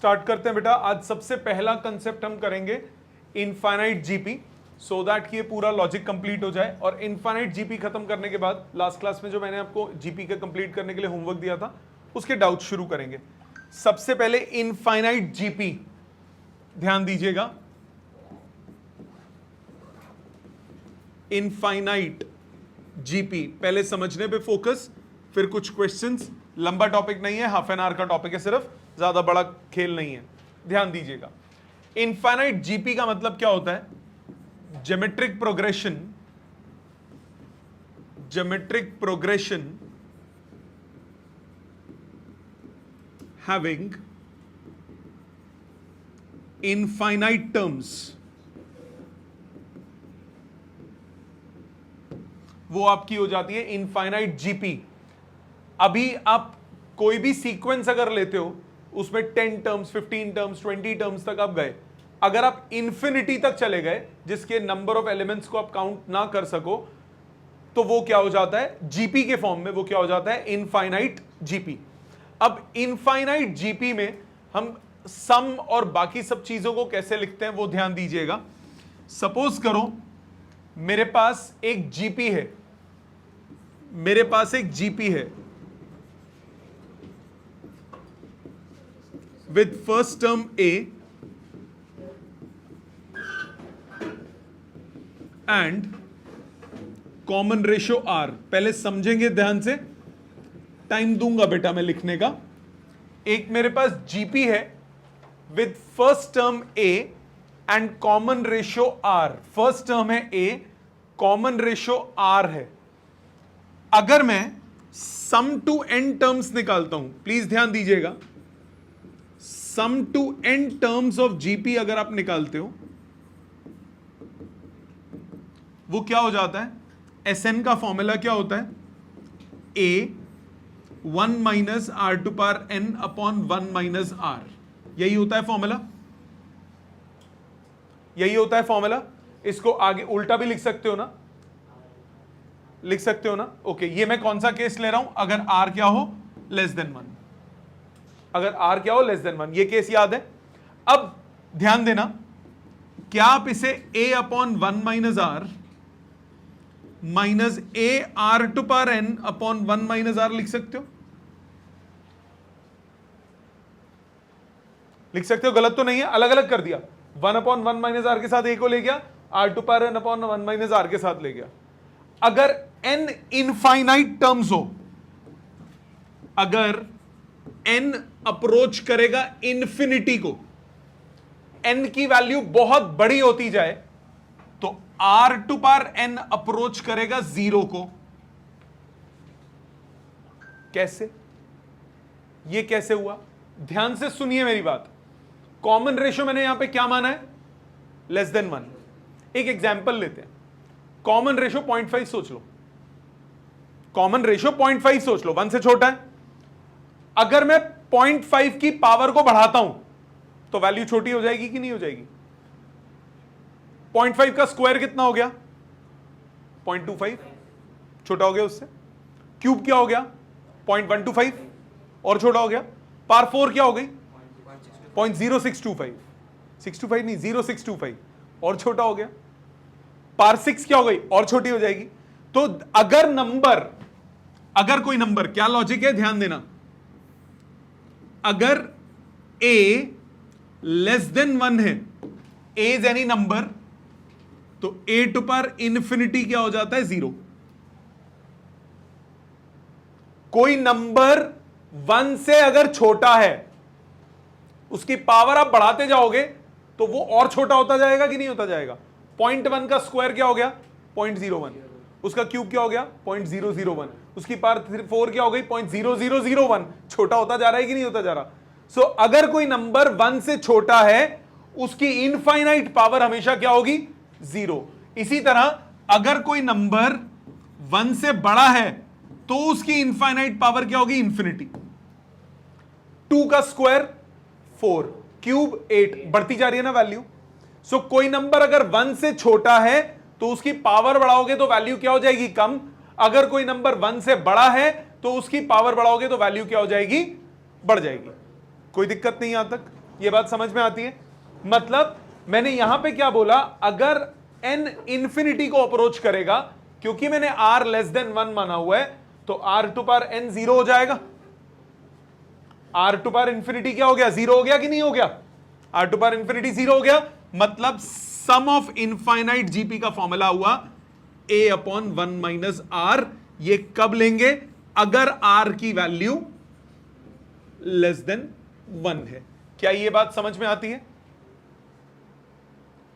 Start करते हैं बेटा। आज सबसे पहला कंसेप्ट हम करेंगे इनफाइनाइट जीपी, सो दैट कि ये पूरा लॉजिक कंप्लीट हो जाए। और इनफाइनाइट जीपी खत्म करने के बाद लास्ट क्लास में जो मैंने आपको जीपी का कंप्लीट करने के लिए होमवर्क दिया था उसके डाउट शुरू करेंगे। सबसे पहले इनफाइनाइट जीपी ध्यान दीजिएगा। इनफाइनाइट जीपी पहले समझने पे फोकस, फिर कुछ क्वेश्चंस। लंबा टॉपिक नहीं है, हाफ एन आवर का टॉपिक है, सिर्फ ज्यादा बड़ा खेल नहीं है, ध्यान दीजिएगा। इनफाइनाइट जीपी का मतलब क्या होता है? Geometric progression having infinite terms, वो आपकी हो जाती है इनफाइनाइट जीपी। अभी आप कोई भी सीक्वेंस अगर लेते हो उसमें 10 टर्म्स, 15 टर्म्स, 20 टर्म्स तक आप गए। अगर आप इंफिनिटी तक चले गए जिसके नंबर ऑफ एलिमेंट्स को आप काउंट ना कर सको, तो वो क्या हो जाता है? जीपी के फॉर्म में वो क्या हो जाता है? Infinite GP. अब इनफाइनाइट जीपी में हम सम और बाकी सब चीजों को कैसे लिखते हैं वो ध्यान दीजिएगा। सपोज करो मेरे पास एक जीपी है, with first term A and common ratio R। पहले समझेंगे ध्यान से, टाइम दूंगा बेटा मैं लिखने का। एक मेरे पास जीपी है with first term A and common ratio R। First term है A, कॉमन रेशियो R है। अगर मैं सम टू एन टर्म्स निकालता हूं, प्लीज ध्यान दीजिएगा, sum to n terms of GP अगर आप निकालते हो, वो क्या हो जाता है? एसएन का फॉर्मूला क्या होता है? A 1 minus r to power n upon 1 minus r. यही होता है फॉर्मूला, यही होता है फॉर्मूला। इसको आगे उल्टा भी लिख सकते हो ना, लिख सकते हो ना। ओके, ये मैं कौन सा केस ले रहा हूं? अगर आर क्या हो? Less than 1। अगर आर क्या हो? Less than 1। ये केस याद है। अब ध्यान देना, क्या आप इसे a upon 1 minus r minus a r to power n upon 1 minus r लिख सकते हो? लिख सकते हो, गलत तो नहीं है। अलग अलग कर दिया, 1 अपॉन 1 माइनस आर के साथ ए को ले गया, r to power n upon 1 minus r के साथ ले गया। अगर n इनफाइनाइट टर्म्स हो, अगर n अप्रोच करेगा इंफिनिटी को, n की वैल्यू बहुत बड़ी होती जाए, तो r to power n approach करेगा 0 को। कैसे? ये कैसे हुआ? ध्यान से सुनिए मेरी बात। कॉमन रेशियो मैंने यहां पे क्या माना है? Less than 1। एक एग्जांपल लेते हैं। कॉमन रेशियो 0.5 सोच लो, कॉमन रेशियो 0.5 सोच लो, 1 से छोटा है। अगर मैं 0.5 की पावर को बढ़ाता हूं तो वैल्यू छोटी हो जाएगी कि नहीं हो जाएगी? 0.5 का स्क्वायर कितना हो गया? 0.25, छोटा हो गया उससे। क्यूब क्या हो गया? 0.125 और छोटा हो गया। पावर 4 क्या हो गई? 0.0625, 625 नहीं, 0625 और छोटा हो गया। पावर 6 क्या हो गई? और छोटी हो जाएगी। तो अगर नंबर, अगर कोई नंबर, क्या लॉजिक है ध्यान देना, अगर a लेस देन 1 है, a इज एनी नंबर, तो a टू पावर इंफिनिटी क्या हो जाता है? 0। कोई नंबर 1 से अगर छोटा है, उसकी पावर आप बढ़ाते जाओगे तो वो और छोटा होता जाएगा कि नहीं होता जाएगा? 0.1 का स्क्वायर क्या हो गया? 0.01। उसका क्यूब क्या हो गया? 0.001। उसकी पावर 4 क्या हो गई? 0.0001। छोटा होता जा रहा है कि नहीं होता जा रहा? सो अगर कोई नंबर 1 से छोटा है, उसकी इनफाइनाइट पावर हमेशा क्या होगी? 0। इसी तरह अगर कोई नंबर 1 से बड़ा है तो उसकी इनफाइनाइट पावर क्या होगी? इंफिनिटी। 2 का स्क्वायर 4, क्यूब 8, बढ़ती जा रही है ना वैल्यू। सो कोई नंबर अगर 1 से छोटा है तो उसकी पावर बढ़ाओगे तो वैल्यू क्या हो जाएगी? कम। अगर कोई नंबर 1 से बड़ा है तो उसकी पावर बढ़ाओगे तो वैल्यू क्या हो जाएगी? बढ़ जाएगी। कोई दिक्कत नहीं यहां तक? ये बात समझ में आती है? मतलब मैंने यहां पे क्या बोला, अगर n इंफिनिटी को अप्रोच करेगा, क्योंकि मैंने r लेस देन 1 माना हुआ है, तो r to power n zero हो जाएगा। r टू पावर इंफिनिटी क्या हो गया, जीरो हो गया कि नहीं हो गया? r to power infinity zero हो गया, मतलब सम ऑफ इनफाइनाइट जीपी का फॉर्मूला हुआ a अपॉन 1 माइनस r। ये कब लेंगे? अगर r की वैल्यू लेस देन 1 है। क्या ये बात समझ में आती है?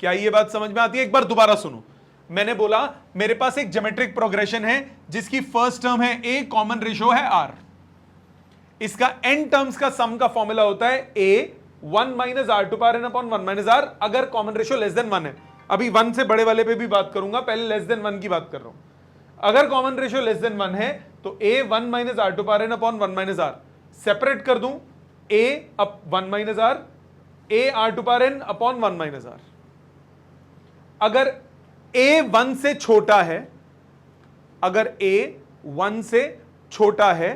क्या ये बात समझ में आती है? एक बार दोबारा सुनो। मैंने बोला मेरे पास एक ज्योमेट्रिक प्रोग्रेशन है जिसकी फर्स्ट टर्म है a, कॉमन रेशो है r। इसका n टर्म्स का सम का फॉर्मूला होता है a 1 minus r to power n upon 1 minus r, अगर कॉमन रेशो लेस देन 1 है। अभी 1 से बड़े वाले पे भी बात करूंगा, पहले लेस देन 1 की बात कर रहा हूं। अगर कॉमन रेशो लेस देन 1 है तो a 1 minus r to power n upon 1 minus r, separate कर दूं a up 1 minus r, a r to power n upon 1 minus r। अगर a 1 से छोटा है, अगर a 1 से छोटा है,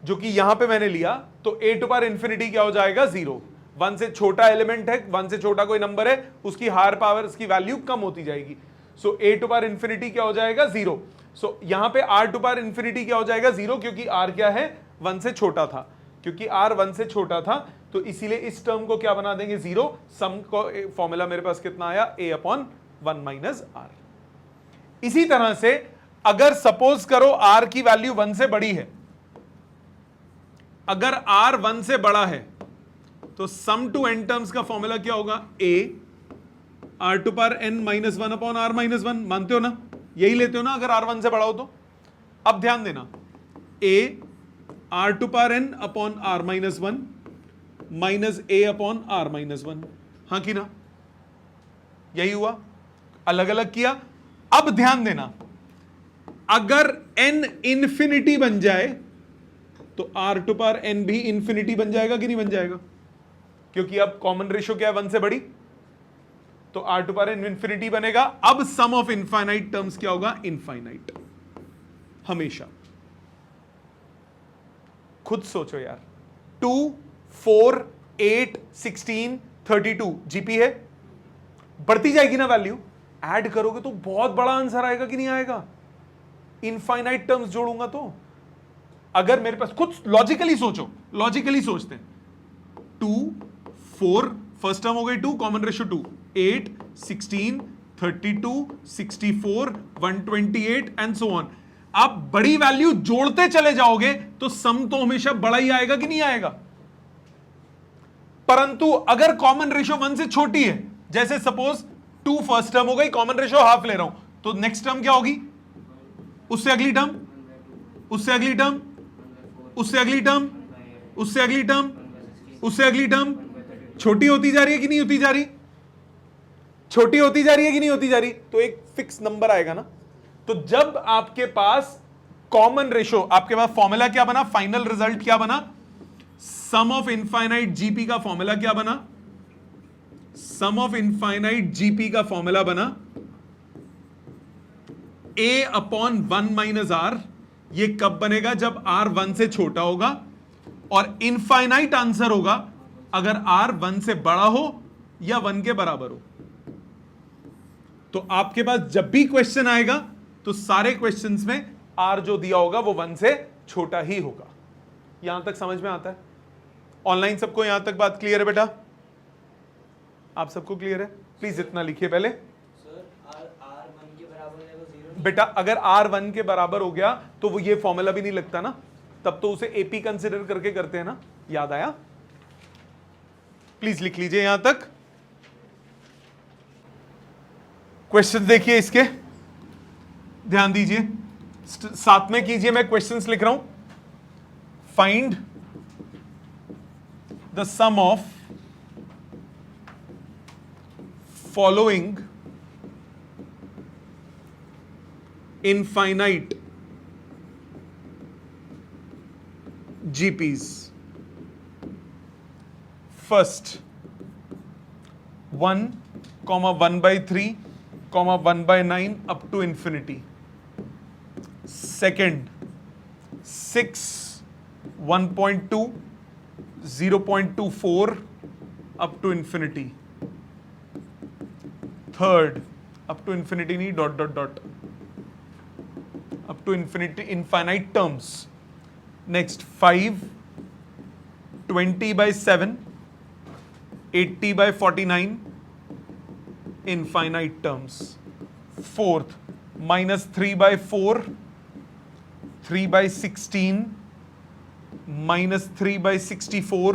जो कि यहां पे मैंने लिया, तो a टू पावर इंफिनिटी क्या हो जाएगा, जीरो। 1 से छोटा एलिमेंट है, 1 से छोटा कोई नंबर है, उसकी हायर पावर, उसकी वैल्यू कम होती जाएगी। सो a टू पावर इंफिनिटी क्या हो जाएगा, जीरो। सो यहां पे r टू पावर इंफिनिटी क्या हो जाएगा, जीरो, क्योंकि r क्या है, 1 से छोटा था। क्योंकि r 1 से छोटा था तो इसीलिए इस टर्म को क्या बना देंगे, जीरो। सम को फॉर्मूला मेरे पास कितना आया, a अपॉन 1 माइनस r। इसी तरह से अगर सपोज करो r की वैल्यू 1 से बड़ी है, अगर r 1 से बड़ा है तो सम टू n टर्म्स का फॉर्मूला क्या होगा, a r to power n minus 1 upon r minus 1। मानते हो ना, यही लेते हो ना अगर r 1 से बड़ा हो तो। अब ध्यान देना, a r to power n upon r minus 1 minus a upon r minus 1। हाँ कि ना, यही हुआ, अलग अलग किया। अब ध्यान देना, अगर n इंफिनिटी बन जाए तो r टू पावर n भी इंफिनिटी बन जाएगा कि नहीं बन जाएगा? क्योंकि अब कॉमन रेशो क्या है, 1 से बड़ी, तो r टू पावर n इंफिनिटी बनेगा। अब सम ऑफ इनफाइनाइट टर्म्स क्या होगा, इनफाइनाइट, हमेशा। खुद सोचो यार, 2 4 8 16 32 जीपी है, बढ़ती जाएगी ना वैल्यू, ऐड करोगे तो बहुत बड़ा आंसर आएगा कि नहीं आएगा? इनफाइनाइट टर्म्स जोड़ूंगा तो। अगर मेरे पास, खुद लॉजिकली सोचो, लॉजिकली सोचते हैं, 2 4 फर्स्ट टर्म हो गई 2, common ratio 2, 8 16 32 64 128 and so on. आप बड़ी वैल्यू जोड़ते चले जाओगे तो सम तो हमेशा बड़ा ही आएगा कि नहीं आएगा? परंतु अगर कॉमन रेशो 1 से छोटी है, जैसे सपोज 2 फर्स्ट टर्म हो गई, कॉमन रेशो हाफ ले रहा हूं, तो नेक्स्ट टर्म क्या होगी, उससे अगली टर्म, उससे अगली टर्म, उससे अगली टर्म, उससे अगली टर्म, उससे अगली टर्म, छोटी होती जा रही है कि नहीं होती जा रही? छोटी होती जा रही है कि नहीं होती जा रही? तो एक फिक्स नंबर आएगा ना। तो जब आपके पास कॉमन रेशो, आपके पास फॉर्मूला क्या बना, फाइनल रिजल्ट क्या बना, सम ऑफ इनफाइनाइट जीपी का फॉर्मूला क्या बना, सम ऑफ इनफाइनाइट जीपी का फॉर्मूला बना a अपॉन 1 माइनस r। ये कब बनेगा, जब r 1 से छोटा होगा, और इनफाइनाइट आंसर होगा अगर r 1 से बड़ा हो या 1 के बराबर हो। तो आपके पास जब भी क्वेश्चन आएगा तो सारे क्वेश्चंस में r जो दिया होगा वो 1 से छोटा ही होगा। यहां तक समझ में आता है? ऑनलाइन सबको यहां तक बात क्लियर है बेटा? आप सबको क्लियर है? प्लीज इतना लिखिए पहले। बेटा अगर r 1 के बराबर हो गया तो वो ये फॉर्मूला भी नहीं लगता ना, तब तो उसे एपी कंसिडर करके करते हैं ना। याद आया? प्लीज लिख लीजिए यहां तक। क्वेश्चन देखिए इसके, ध्यान दीजिए, साथ में कीजिए, मैं क्वेश्चंस लिख रहा हूं। Find the sum of following infinite GPs. First 1, 1/3, 1/9 up to infinity. Second 6, 1.2, 0.24, up to infinity, third up to infinity नहीं, dot dot dot, up to infinity, infinite terms. Next 5, 20/7, 80/49, infinite terms. Fourth -3/4, 3/16, -3/64,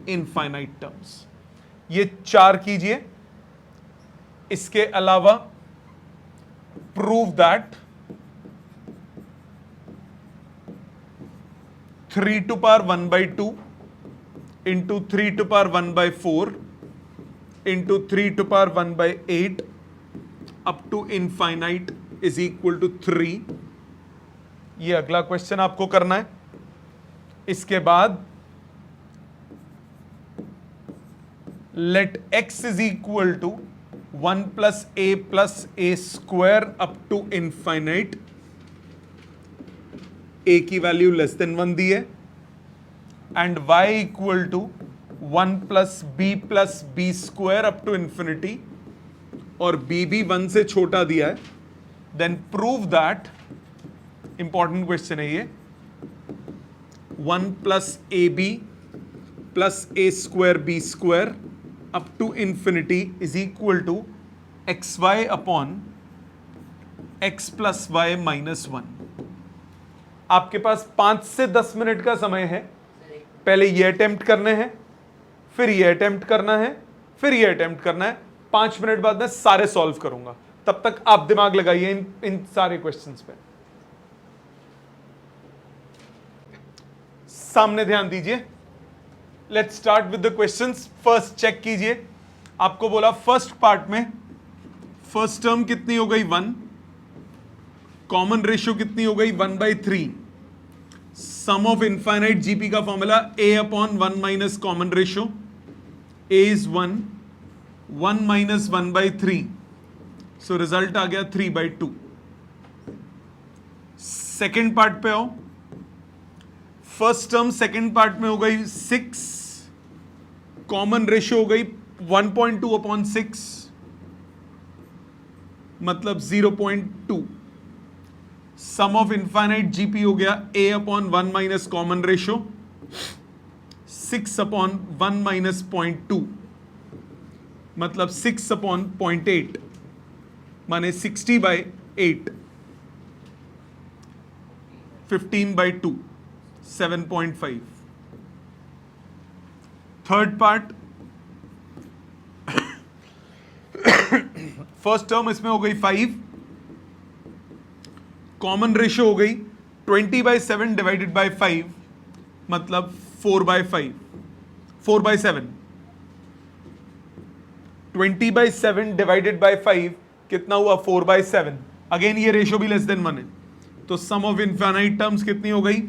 infinite terms. ये 4 कीजिए. इसके अलावा prove that 3 to power 1/2 into 3 to power 1/4 into 3 to power 1/8 up to infinite is equal to 3. ये अगला question आपको करना है. इसके बाद let x is equal to 1 plus a square up to infinite. a की वैल्यू लेस देन 1 दी है, and y equal to 1 plus b square up to infinity, और b भी 1 से छोटा दिया है. Then prove that, important question है ये, 1 plus ab plus a square b square up to infinity is equal to xy upon x plus y minus 1. आपके पास 5 से 10 मिनट का समय है. पहले ये अटेम्प्ट करने हैं, फिर ये अटेम्प्ट करना है, फिर ये अटेम्प्ट करना है. 5 मिनट बाद मैं सारे सॉल्व करूंगा. तब तक आप दिमाग लगाइए इन सारे क्वेश्चंस पे. सामने ध्यान दीजिए. Let's start with the questions. First check कीजिए. आपको बोला फर्स्ट पार्ट में फर्स्ट टर्म कितनी हो गई 1, कॉमन रेशियो कितनी हो गई 1/3. सम ऑफ इनफाइनाइट जीपी का formula a upon 1 minus common ratio. a is 1, 1 minus 1/3, so result आ गया 3/2. सेकेंड पार्ट पे आओ. फर्स्ट टर्म सेकेंड पार्ट में हो गई 6, कॉमन रेशियो हो गई 1.2 अपॉन 6, मतलब 0.2. सम ऑफ इनफाइनाइट जीपी हो गया a upon 1 minus common ratio, 6 upon 1 minus 0.2, मतलब 6 अपॉन 0.8, माने 60/8, 15/2, 7.5. थर्ड पार्ट, फर्स्ट टर्म इसमें हो गई 5, कॉमन रेशियो हो गई 20/7 डिवाइडेड बाय 5, मतलब 4/5, 4/7. 20/7 डिवाइडेड बाय 5 कितना हुआ 4/7. अगेन ये रेशियो भी लेस देन 1 है, तो सम ऑफ इनफाइनाइट टर्म्स कितनी हो गई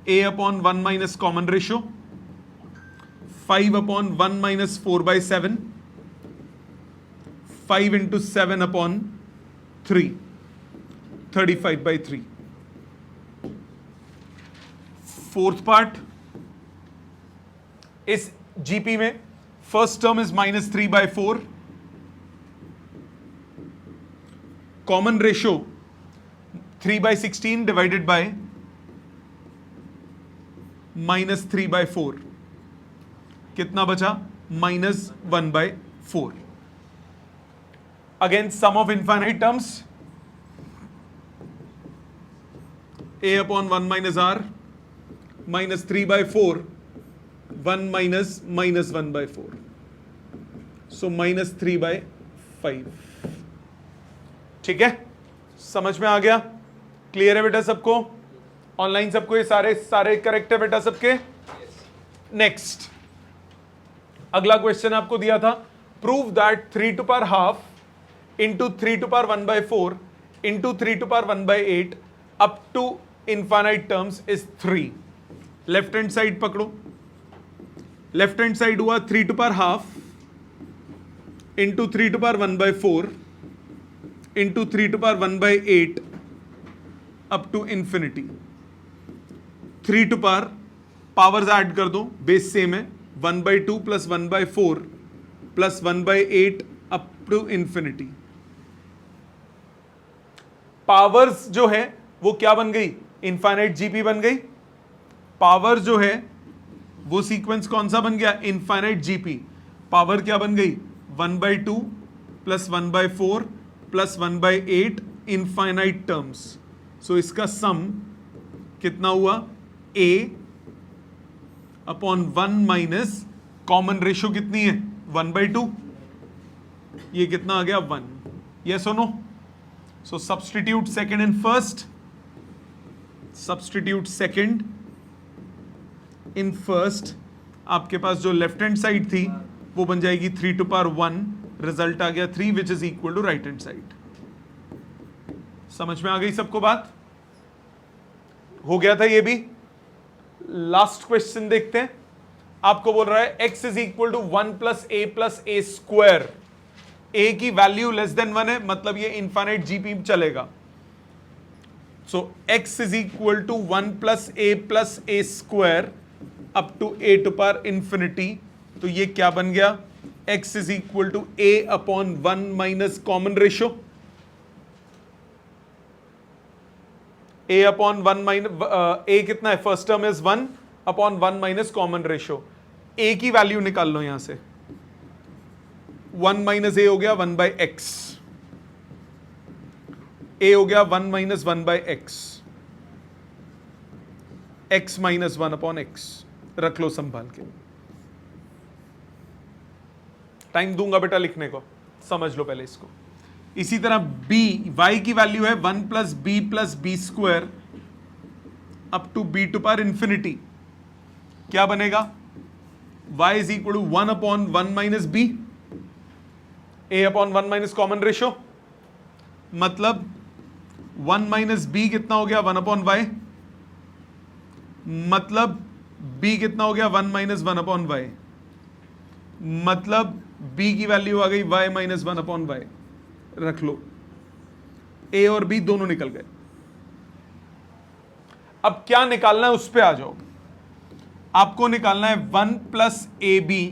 a upon 1 minus common ratio, 5 upon 1 minus 4/7, 5 into 7 upon 3, 35/3. Fourth part, इस जीपी में first term is -3/4, common ratio 3/16 divided by -3/4, कितना बचा -1/4. Again sum of infinite terms, a upon 1 minus r, -3/4, 1 minus -1/4, so -3/5. ठीक है, समझ में आ गया? क्लियर है बेटा सबको? ऑनलाइन सबको ये सारे करेक्ट है बेटा सबके? नेक्स्ट अगला क्वेश्चन आपको दिया था, prove that 3 to power half into 3 to power 1/4 into 3 to power 1/8 up to infinite terms is 3. Left hand side पकड़ो. लेफ्ट हैंड साइड हुआ 3 to power half into 3 to power 1/4 into 3 to power 1/8 up to infinity. 3 to power, powers add कर दो, base same है, 1/2 plus 1/4 plus 1/8 up to infinity. Powers जो है वो क्या बन गई, इनफाइनाइट जीपी बन गई। पावर जो है वो सीक्वेंस कौन सा बन गया, इनफाइनाइट जीपी। पावर क्या बन गई, 1/2 प्लस 1/4 प्लस 1/8 इनफाइनाइट टर्म्स। सो इसका सम कितना हुआ, a upon 1 minus common ratio कितनी है 1/2, ये कितना आ गया 1। यस और no. So substitute second and first, substitute second in first. आपके पास जो लेफ्ट हैंड साइड थी वो बन जाएगी 3 to power 1, रिजल्ट आ गया 3 which is equal to right hand side. समझ में आ गई सबको बात, हो गया था ये भी। लास्ट क्वेश्चन देखते हैं। आपको बोल रहा है x is equal to 1 plus a square. a की वैल्यू लेस देन 1 है, मतलब ये इनफाइनाइट जीपी चलेगा। So x is equal to 1 plus a square up to a to power infinity. तो ये क्या बन गया, x is equal to a upon 1 minus common ratio, a upon 1 minus a कितना है, first term is 1 upon 1 minus common ratio. a की value निकाल लो यहां से, 1 माइनस a हो गया 1/x, a हो गया 1 minus 1/x, x minus 1 upon x। रख लो संभाल के, टाइम दूंगा बेटा लिखने को, समझ लो पहले इसको। इसी तरह b, y की वैल्यू है 1 plus b square up to b to power infinity. क्या बनेगा, y is equal to 1 upon 1 minus b, a upon 1 minus common ratio, मतलब 1 माइनस बी कितना हो गया 1 अपॉन y, मतलब b कितना हो गया 1 माइनस 1 अपॉन y, मतलब b की वैल्यू आ गई y माइनस 1 अपॉन y। रख लो, a और b दोनों निकल गए। अब क्या निकालना है उस पे आ जाओ। आपको निकालना है 1 plus a b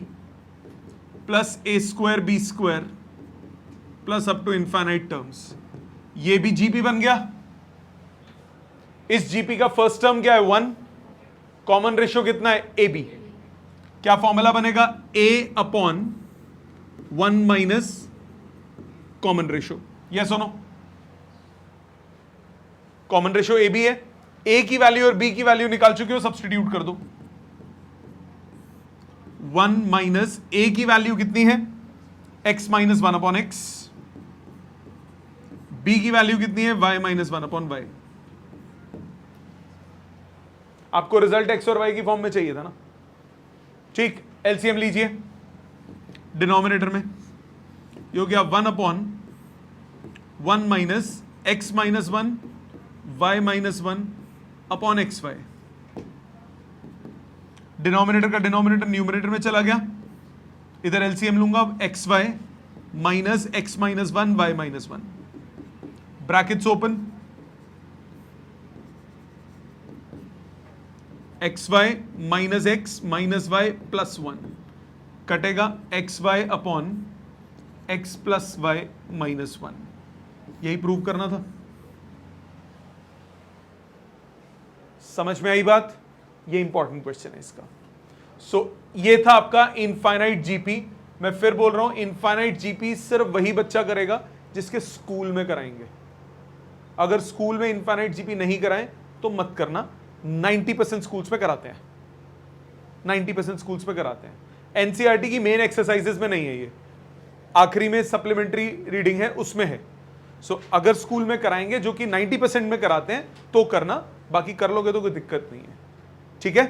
plus a square b square plus up to infinite terms. ये भी जीपी बन गया। इस जीपी का फर्स्ट टर्म क्या है 1, कॉमन रेशियो कितना है ए बी। क्या फॉर्मूला बनेगा, a upon 1 minus common ratio. Yes और no, common ratio A B है, a की वैल्यू और b की वैल्यू निकाल चुके हो, सब्सटीट्यूट कर दो। 1 माइनस a की वैल्यू कितनी है, x minus 1 upon x, b की वैल्यू कितनी है y माइनस 1 अपॉन y। आपको रिजल्ट x और y की फॉर्म में चाहिए था ना, ठीक। एलसीएम लीजिए, डिनोमिनेटर में ये हो गया 1 upon 1 minus x minus 1 y minus 1 upon x y. Denominator का डिनोमिनेटर न्यूमरेटर में चला गया, इधर एलसीएम लूंगा x y minus x minus 1 y minus 1, brackets open, x y minus x minus y plus 1 कटेगा x y upon x plus y minus 1। यही prove करना था। समझ में आई बात, ये इंपॉर्टेंट क्वेश्चन है इसका। सो ये था आपका इनफाइनाइट जीपी। मैं फिर बोल रहा हूं, इनफाइनाइट जीपी सिर्फ वही बच्चा करेगा जिसके स्कूल में कराएंगे। अगर स्कूल में इनफाइनाइट जीपी नहीं कराएं तो मत करना। 90% स्कूल्स में कराते हैं, 90% स्कूल्स में कराते हैं। एनसीईआरटी की मेन एक्सरसाइजेस में नहीं है ये, आखिरी में सप्लीमेंट्री रीडिंग है उसमें है। सो अगर स्कूल में कराएंगे, जो कि 90% में कराते हैं, तो करना, बाकी कर लोगे तो कोई दिक्कत नहीं है। ठीक है।